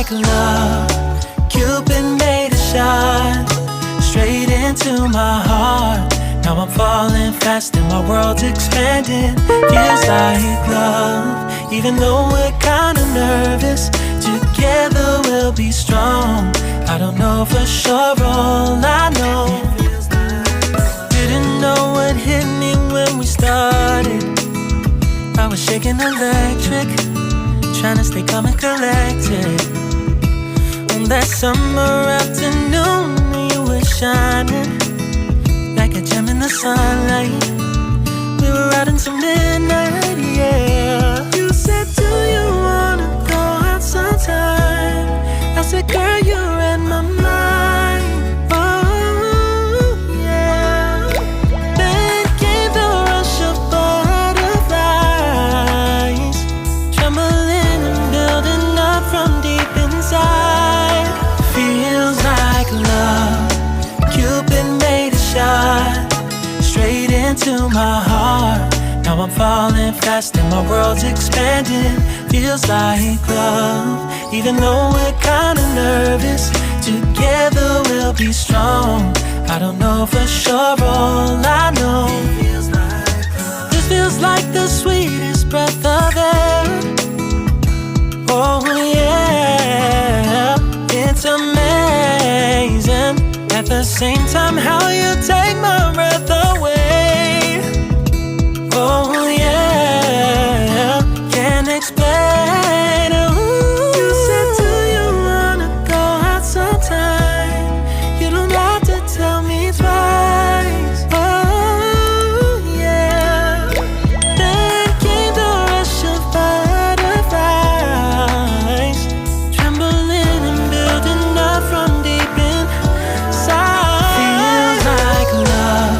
like love. Cupid made a shot straight into my heart. Now I'm falling fast and my world's expanding. Feels like love. Even though we're kinda nervous, together we'll be strong. I don't know for sure, all I know. Didn't know what hit me when we started. I was shaking electric, trying to stay calm and collected. On that summer afternoon, you were shining like a gem in the sunlight. We were out until midnight, yeah. You said, do you wanna go out sometime? I said, girl, you read my mind. Oh, yeah. Then came the rush of butterflies, trembling and building up from deep inside. Feels like love. Cupid made a shot straight into my heart. Now I'm falling fast and my world's expanding. Feels like love. Even though we're kinda nervous, together we'll be strong. I don't know for sure, all I know. This feels like the sweetest breath of air. Oh yeah, it's amazing. At the same time, how you take my breath away. Oh yeah, can't explain. Ooh. You said, do you wanna go out sometime? You don't have to tell me twice. Oh yeah. Then came the rush of butterflies, trembling and building up from deep inside. Feels like love.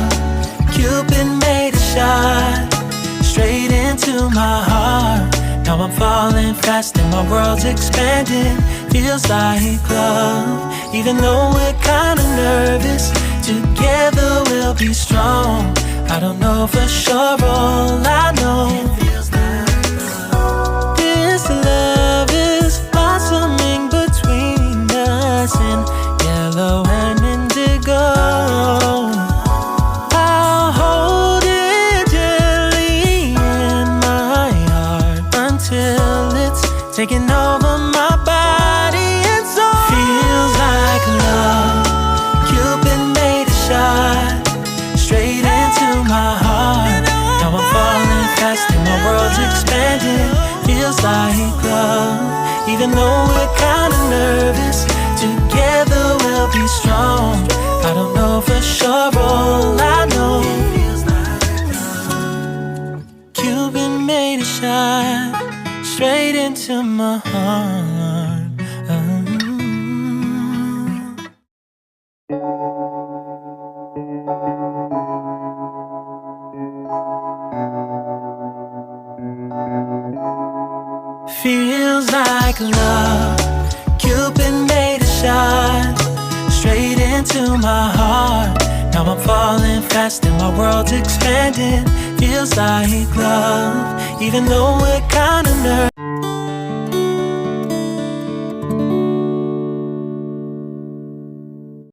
Cupid made a shot straight into my heart. Now I'm falling fast and my world's expanding. Feels like love. Even though we're kinda nervous, together we'll be strong. I don't know for sure, all I know. This love is blossoming between us in yellow and indigo. I'll hold it gently in my heart until it's taking over my body and soul. Feels like love. Cupid made a shot straight into my heart. Now I'm falling fast and my world's expanding. Feels like love. Even though we're kinda nervous, together we'll be strong. I don't know for sure, all I know. Cupid made a shot straight into my heart. Feels like love. Cupid made a shot straight into my heart. Now I'm falling fast and my world's expanding. Feels like love. Even though we're kinda nervous.